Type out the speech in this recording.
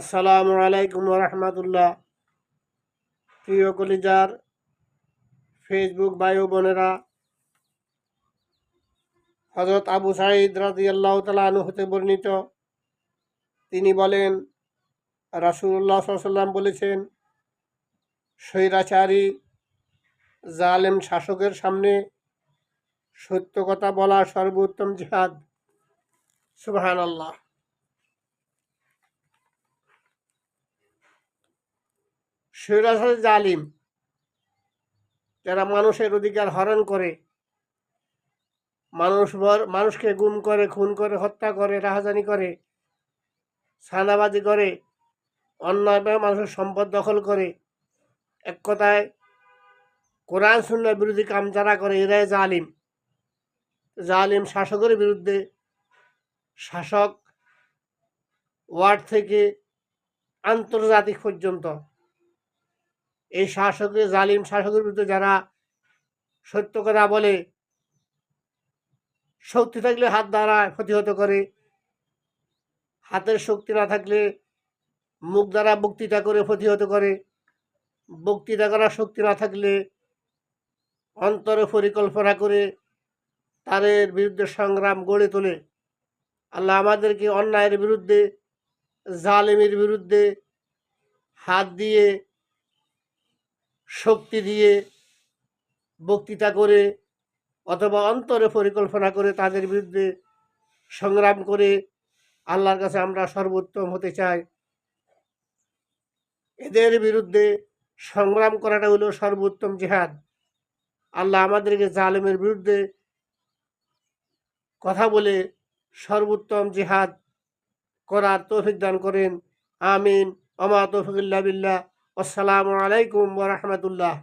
আসসালামু আলাইকুম রহমতুল্লাহ। প্রিয় কলিজার ফেসবুক ভাই ও বোনেরা, হযরত আবু সাঈদ রাদিয়াল্লাহু তাআলা আনহু হতে বর্ণিত, তিনি বলেন, রাসূলুল্লাহ সাল্লাল্লাহু আলাইহি ওয়াসাল্লাম বলেছেন, স্বৈরাচারী জালেম শাসকের সামনে সত্য কথা বলা সর্বোত্তম জিহাদ। সুবহানাল্লাহ। স্বৈরাচারী জালিম যারা মানুষের অধিকার হরণ করে, মানুষকে গুম করে, খুন করে, হত্যা করে, রাহাজানি করে, ছাঁদাবাজি করে, অন্যায়ভাবে মানুষের সম্পদ দখল করে, এক কথায় কোরআন সুন্নাহর বিরোধী কাম যারা করে এরাই জালিম শাসকের বিরুদ্ধে শাসক ওয়ার্ড থেকে আন্তর্জাতিক পর্যন্ত এই জালিম শাসকের বিরুদ্ধে যারা সত্য কথা বলে, শক্তি থাকলে হাত দ্বারা প্রতিহত করে, হাতের শক্তি না থাকলে মুখ দ্বারা বক্তৃতা করে প্রতিহত করে, বক্তৃতা করার শক্তি না থাকলে অন্তরে পরিকল্পনা করে তাদের বিরুদ্ধে সংগ্রাম গড়ে তোলে। আল্লাহ আমাদেরকে অন্যায়ের বিরুদ্ধে, জালিমের বিরুদ্ধে হাত দিয়ে, শক্তি দিয়ে, বক্তৃতা করে অথবা অন্তরে পরিকল্পনা করে তাদের বিরুদ্ধে সংগ্রাম করে আল্লাহর কাছে আমরা সর্বোত্তম হতে চাই। এদের বিরুদ্ধে সংগ্রাম করাটা হলো সর্বোত্তম জিহাদ। আল্লাহ আমাদেরকে জালিমের বিরুদ্ধে কথা বলে সর্বোত্তম জিহাদ করার তৌফিক দান করেন। আমিন। ওমা তৌফিক ইল্লা বিল্লাহ। আসসালামু আলাইকুম ওয়া রাহমাতুল্লাহ।